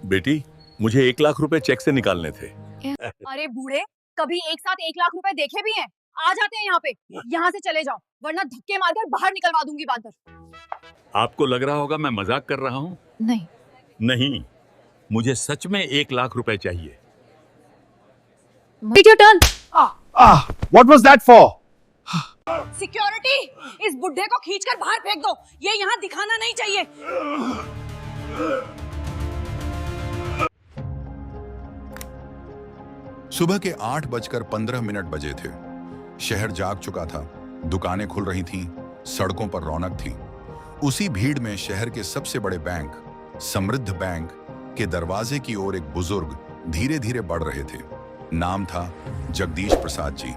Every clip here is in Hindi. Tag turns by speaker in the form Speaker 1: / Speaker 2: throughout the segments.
Speaker 1: बेटी, मुझे 1 लाख रुपए चेक से निकालने थे।
Speaker 2: अरे बूढ़े, कभी एक साथ 1 लाख रुपए देखे भी हैं? आ जाते हैं यहाँ पे। यहाँ से चले जाओ, वरना धक्के मारकर बाहर निकलवा दूंगी बांदर।
Speaker 1: आपको लग रहा होगा मैं मजाक कर रहा हूँ।
Speaker 2: नहीं।
Speaker 1: नहीं, मुझे सच में 1 लाख रुपए चाहिए।
Speaker 2: Take your turn.
Speaker 3: What was that for?
Speaker 2: Security, इस बुढ़े को खींचकर बाहर फेंक दो। ये यहाँ दिखाना नहीं चाहिए।
Speaker 4: सुबह के 8:15 बजे थे। शहर जाग चुका था, दुकानें खुल रही थीं, सड़कों पर रौनक थी। उसी भीड़ में शहर के सबसे बड़े बैंक, समृद्ध बैंक के दरवाजे की ओर एक बुजुर्ग धीरे धीरे बढ़ रहे थे। नाम था जगदीश प्रसाद जी।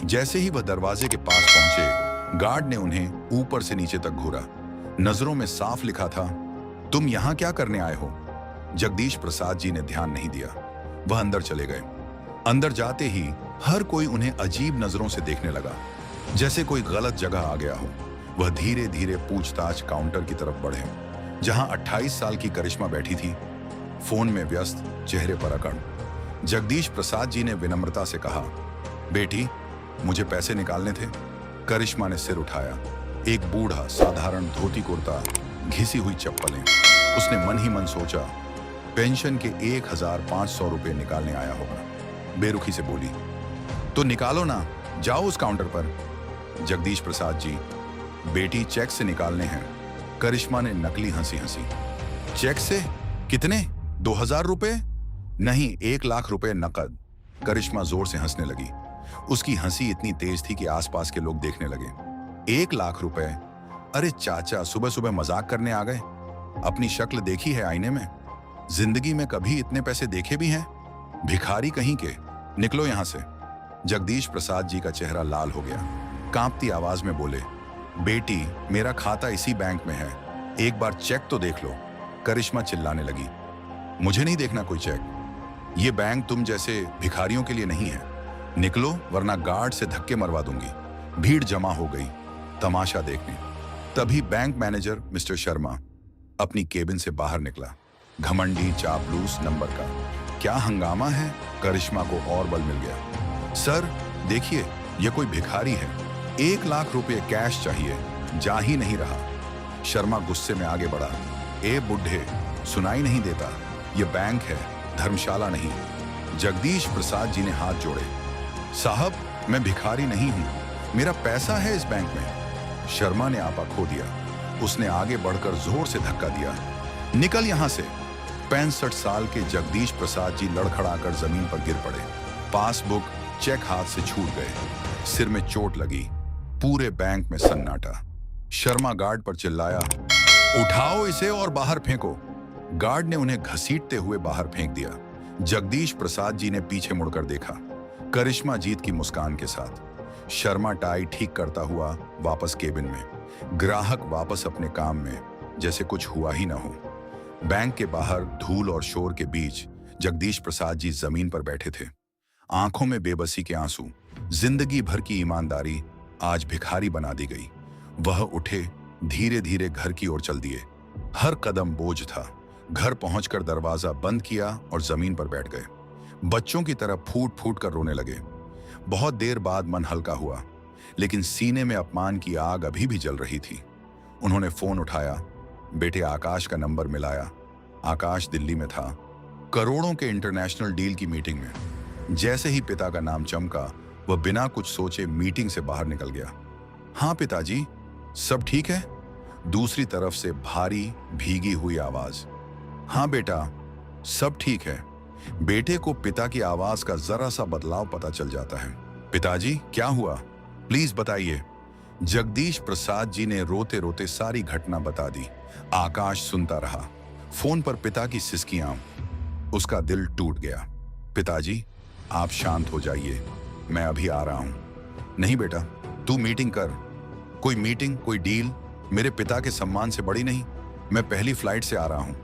Speaker 4: जैसे ही वह दरवाजे के पास पहुंचे, गार्ड ने उन्हें ऊपर से नीचे तक घूरा। नजरों में साफ लिखा था, तुम यहां क्या करने आए हो? जगदीश प्रसाद जी ने ध्यान नहीं दिया, वह अंदर चले गए। अंदर जाते ही हर कोई उन्हें अजीब नजरों से देखने लगा, जैसे कोई गलत जगह आ गया हो। वह धीरे धीरे पूछताछ काउंटर की तरफ बढ़े, जहां 28 साल की करिश्मा बैठी थी, फोन में व्यस्त, चेहरे पर अकड़। जगदीश प्रसाद जी ने विनम्रता से कहा, बेटी, मुझे पैसे निकालने थे। करिश्मा ने सिर उठाया। एक बूढ़ा साधारण धोती कुर्ता, घिसी हुई चप्पलें। उसने मन ही मन सोचा, पेंशन के 1500 रुपए निकालने आया होगा। बेरुखी से बोली, तो निकालो ना, जाओ उस काउंटर पर। जगदीश प्रसाद जी, बेटी, चेक से निकालने हैं। करिश्मा ने नकली हंसी हंसी। चेक से? कितने? 2000 रुपए? नहीं, 1 लाख रुपए नकद। करिश्मा जोर से हंसने लगी। उसकी हंसी इतनी तेज थी कि आसपास के लोग देखने लगे। 1 लाख रुपए? अरे चाचा, सुबह सुबह मजाक करने आ गए? अपनी शक्ल देखी है आईने में? जिंदगी में कभी इतने पैसे देखे भी हैं? भिखारी कहीं के, निकलो यहां से। जगदीश प्रसाद जी का चेहरा लाल हो गया। कांपती आवाज में बोले, बेटी, मेरा खाता इसी बैंक में है, एक बार चेक तो देख लो। करिश्मा चिल्लाने लगी, मुझे नहीं देखना कोई चेक। ये बैंक तुम जैसे भिखारियों के लिए नहीं है। निकलो, वरना गार्ड से धक्के मरवा दूंगी। भीड़ जमा हो गई तमाशा देखने। तभी बैंक मैनेजर मिस्टर शर्मा अपनी केबिन से बाहर निकला। घमंडी चापलूस नंबर का। क्या हंगामा है? करिश्मा को और बल मिल गया। सर देखिए, यह कोई भिखारी है, 1 लाख रुपए कैश चाहिए, जा ही नहीं रहा। शर्मा गुस्से में आगे बढ़ा, ए बुढ़े, सुनाई नहीं देता? यह बैंक है, धर्मशाला नहीं। जगदीश प्रसाद जी ने हाथ जोड़े, साहब, मैं भिखारी नहीं हूं, मेरा पैसा है इस बैंक में। शर्मा ने आपा खो दिया। उसने आगे बढ़कर जोर से धक्का दिया, निकल यहां से। 65 साल के जगदीश प्रसाद जी लड़खड़ाकर जमीन पर गिर पड़े। पासबुक, चेक हाथ से छूट गए। सिर में चोट लगी। पूरे बैंक में सन्नाटा। शर्मा गार्ड पर चिल्लाया, उठाओ इसे और बाहर फेंको। गार्ड ने उन्हें घसीटते हुए बाहर फेंक दिया। जगदीश प्रसाद जी ने पीछे मुड़कर देखा, करिश्मा जीत की मुस्कान के साथ। शर्मा टाई ठीक करता हुआ वापस केबिन में। ग्राहक वापस अपने काम में, जैसे कुछ हुआ ही ना हो। बैंक के बाहर धूल और शोर के बीच जगदीश प्रसाद जी जमीन पर बैठे थे, आंखों में बेबसी के आंसू। जिंदगी भर की ईमानदारी आज भिखारी बना दी गई। वह उठे, धीरे धीरे घर की ओर चल दिए। हर कदम बोझ था। घर पहुंचकर दरवाजा बंद किया और जमीन पर बैठ गए। बच्चों की तरह फूट फूट कर रोने लगे। बहुत देर बाद मन हल्का हुआ, लेकिन सीने में अपमान की आग अभी भी जल रही थी। उन्होंने फोन उठाया, बेटे आकाश का नंबर मिलाया। आकाश दिल्ली में था, करोड़ों के इंटरनेशनल डील की मीटिंग में। जैसे ही पिता का नाम चमका, वह बिना कुछ सोचे मीटिंग से बाहर निकल गया। हाँ पिताजी, सब ठीक है? दूसरी तरफ से भारी भीगी हुई आवाज। हाँ बेटा, सब ठीक है। बेटे को पिता की आवाज का जरा सा बदलाव पता चल जाता है। पिताजी, क्या हुआ? प्लीज बताइए। जगदीश प्रसाद जी ने रोते रोते सारी घटना बता दी। आकाश सुनता रहा। फोन पर पिता की सिसकियां। उसका दिल टूट गया। पिताजी, आप शांत हो जाइए, मैं अभी आ रहा हूं। नहीं बेटा, तू मीटिंग कर। कोई मीटिंग, कोई डील मेरे पिता के सम्मान से बड़ी नहीं। मैं पहली फ्लाइट से आ रहा हूं।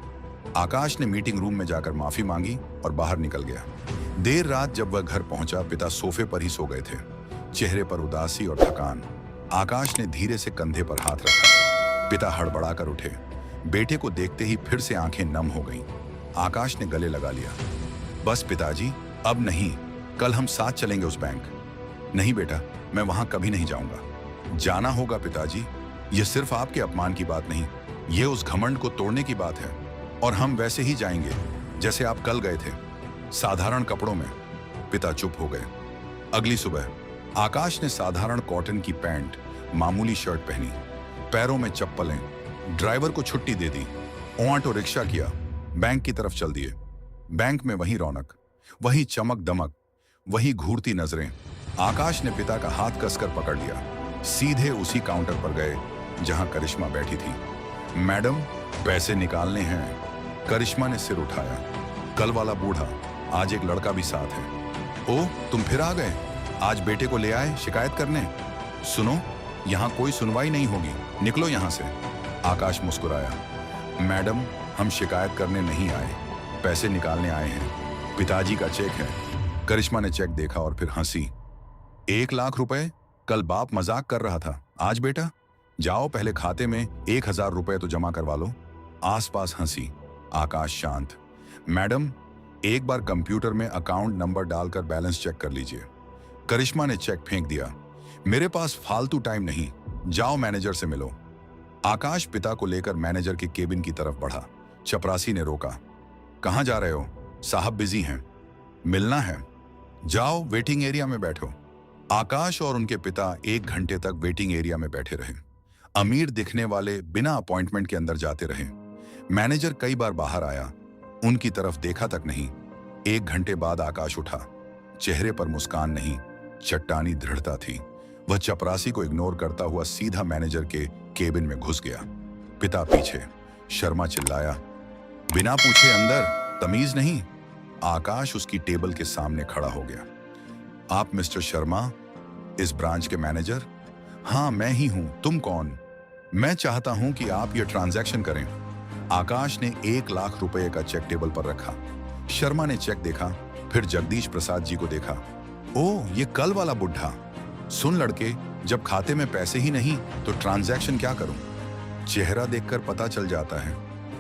Speaker 4: आकाश ने मीटिंग रूम में जाकर माफी मांगी और बाहर निकल गया। देर रात जब वह घर पहुंचा, पिता सोफे पर ही सो गए थे, चेहरे पर उदासी और थकान। आकाश ने धीरे से कंधे पर हाथ रखा। पिता हड़बड़ाकर उठे। बेटे को देखते ही फिर से आंखें नम हो गईं। आकाश ने गले लगा लिया। बस पिताजी, अब नहीं, कल हम साथ चलेंगे उस बैंक। नहीं बेटा, मैं वहां कभी नहीं जाऊंगा। जाना होगा पिताजी, ये सिर्फ आपके अपमान की बात नहीं, ये उस घमंड को तोड़ने की बात है। और हम वैसे ही जाएंगे जैसे आप कल गए थे, साधारण कपड़ों में। पिता चुप हो गए। अगली सुबह आकाश ने साधारण कॉटन की पैंट, मामूली शर्ट पहनी, पैरों में चप्पलें, ड्राइवर को छुट्टी दे दी, ऑटो रिक्शा किया, बैंक की तरफ चल दिए। बैंक में वही रौनक, वही चमक दमक, वही घूरती नजरें। आकाश ने पिता का हाथ कसकर पकड़ लिया। सीधे उसी काउंटर पर गए जहां करिश्मा बैठी थी। मैडम, पैसे निकालने हैं। करिश्मा ने सिर उठाया। कल वाला बूढ़ा, आज एक लड़का भी साथ है। ओह, तुम फिर आ गए। आज बेटे को ले आए शिकायत करने। सुनो, यहाँ कोई सुनवाई नहीं होगी, निकलो यहाँ से। आकाश मुस्कुराया। मैडम, हम शिकायत करने नहीं आए, पैसे निकालने आए हैं। पिताजी का चेक है। करिश्मा ने चेक देखा और फिर हंसी। 1 लाख रुपए? कल बाप मजाक कर रहा था, आज बेटा? जाओ, पहले खाते में 1000 रुपए तो जमा करवा लो। आसपास हंसी। आकाश शांत। मैडम, एक बार कंप्यूटर में अकाउंट नंबर डालकर बैलेंस चेक कर लीजिए। करिश्मा ने चेक फेंक दिया। मेरे पास फालतू टाइम नहीं, जाओ मैनेजर से मिलो। आकाश पिता को लेकर मैनेजर के केबिन की तरफ बढ़ा। चपरासी ने रोका। कहां जा रहे हो? साहब बिजी हैं, मिलना है। जाओ, वेटिंग एरिया में बैठो। आकाश और उनके पिता 1 घंटे तक वेटिंग एरिया में बैठे रहे। अमीर दिखने वाले बिना अपॉइंटमेंट के अंदर जाते रहे। मैनेजर कई बार बाहर आया, उनकी तरफ देखा तक नहीं। 1 घंटे बाद आकाश उठा। चेहरे पर मुस्कान नहीं, चट्टानी दृढ़ता थी। वह चपरासी को इग्नोर करता हुआ सीधा मैनेजर के केबिन में घुस गया। पिता पीछे। शर्मा चिल्लाया, बिना पूछे अंदर, तमीज नहीं। आकाश उसकी टेबल के सामने खड़ा हो गया। आप मिस्टर शर्मा, इस ब्रांच के मैनेजर? हाँ, मैं ही हूं। तुम कौन? मैं चाहता हूं कि आप ये ट्रांजैक्शन करें। आकाश ने 1 लाख रुपए का चेक टेबल पर रखा। शर्मा ने चेक देखा, फिर जगदीश प्रसाद जी को देखा। ओह, ये कल वाला बुढ़ा। सुन लड़के, जब खाते में पैसे ही नहीं तो ट्रांजैक्शन क्या करूं? चेहरा देखकर पता चल जाता है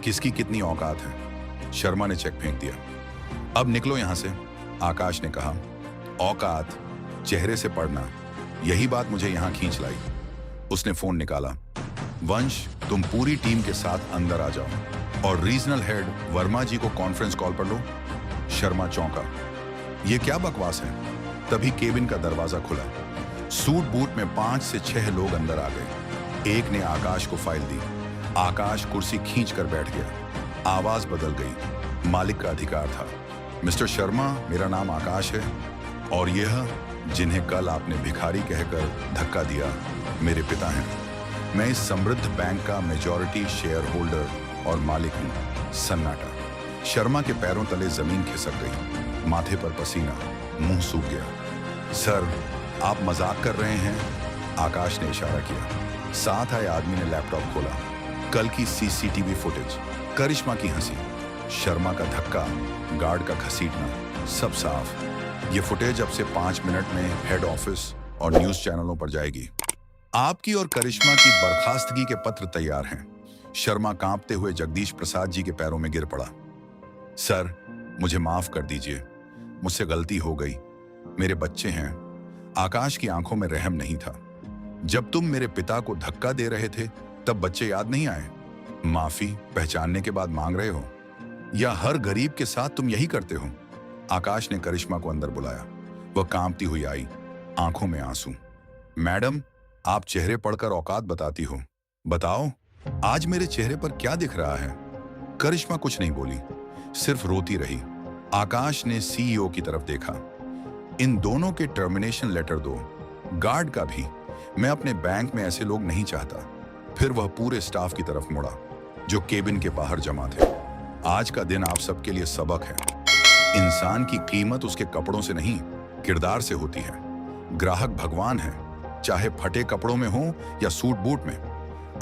Speaker 4: किसकी कितनी औकात है। शर्मा ने चेक फेंक दिया। अब निकलो यहां से, आकाश ने कहा। औकात चेहरे से पढ़ना, यही बात मुझे यहां खींच लाई। उसने फोन निकाला। वंश, तुम पूरी टीम के साथ अंदर आ जाओ और रीजनल हेड वर्मा जी को कॉन्फ्रेंस कॉल पर लो। शर्मा चौंका। ये क्या बकवास है? तभी केबिन का दरवाजा खुला। सूट बूट में 5 से 6 लोग अंदर आ गए। एक ने आकाश को फाइल दी। आकाश कुर्सी खींचकर बैठ गया। आवाज बदल गई। मालिक का अधिकार था। मिस्टर शर्मा, मेरा नाम आकाश है और यह जिन्हें कल आपने भिखारी कहकर धक्का दिया, मेरे पिता हैं। मैं इस समृद्ध बैंक का मेजॉरिटी शेयर होल्डर और मालिक हूं। सन्नाटा। शर्मा के पैरों तले जमीन खिसक गई। माथे पर पसीना, मुंह सूख गया। सर, आप मजाक कर रहे हैं? आकाश ने इशारा किया। साथ आए आदमी ने लैपटॉप खोला। कल की सीसीटीवी फुटेज। करिश्मा की हंसी, शर्मा का धक्का, गार्ड का घसीटना, सब साफ। ये फुटेज अब से 5 मिनट में हेड ऑफिस और न्यूज चैनलों पर जाएगी। आपकी और करिश्मा की बर्खास्तगी के पत्र तैयार हैं। शर्मा कांपते हुए जगदीश प्रसाद जी के पैरों में गिर पड़ा। सर, मुझे माफ कर दीजिए, मुझसे गलती हो गई। मेरे बच्चे हैं। आकाश की आंखों में रहम नहीं था। जब तुम मेरे पिता को धक्का दे रहे थे तब बच्चे याद नहीं आए? माफी पहचानने के बाद मांग रहे हो? या हर गरीब के साथ तुम यही करते हो? आकाश ने करिश्मा को अंदर बुलाया। वह कांपती हुई आई, आंखों में आंसू। मैडम, आप चेहरे पढ़कर औकात बताती हो। बताओ, आज मेरे चेहरे पर क्या दिख रहा है? करिश्मा कुछ नहीं बोली, सिर्फ रोती रही। आकाश ने सीईओ की तरफ देखा। इन दोनों के टर्मिनेशन लेटर दो, गार्ड का भी। मैं अपने बैंक में ऐसे लोग नहीं चाहता। फिर वह पूरे स्टाफ की तरफ मुड़ा जो केबिन के बाहर जमा थे। आज का दिन आप सबके लिए सबक है। इंसान की कीमत उसके कपड़ों से नहीं, किरदार से होती है। ग्राहक भगवान है, चाहे फटे कपड़ों में हो या सूट बूट में।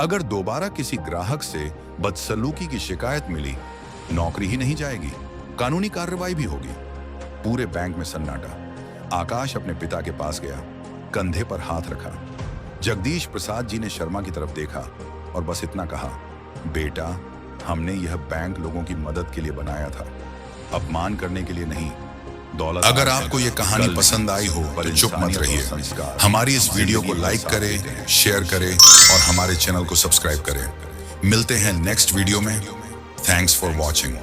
Speaker 4: अगर दोबारा किसी ग्राहक से बदसलूकी की शिकायत मिली, नौकरी ही नहीं जाएगी, कानूनी कार्रवाई भी होगी। पूरे बैंक में सन्नाटा। आकाश अपने पिता के पास गया, कंधे पर हाथ रखा। जगदीश प्रसाद जी ने शर्मा की तरफ देखा और बस इतना कहा, बेटा, हमने यह बैंक लोगों की मदद के लिए बनाया था, अपमान करने के लिए नहीं। दौलत अगर आपको ये कहानी पसंद आई हो तो चुप मत रहिए। हमारी इस वीडियो को लाइक करें, शेयर करें और हमारे चैनल को सब्सक्राइब करें। मिलते हैं नेक्स्ट वीडियो में। Thanks for watching.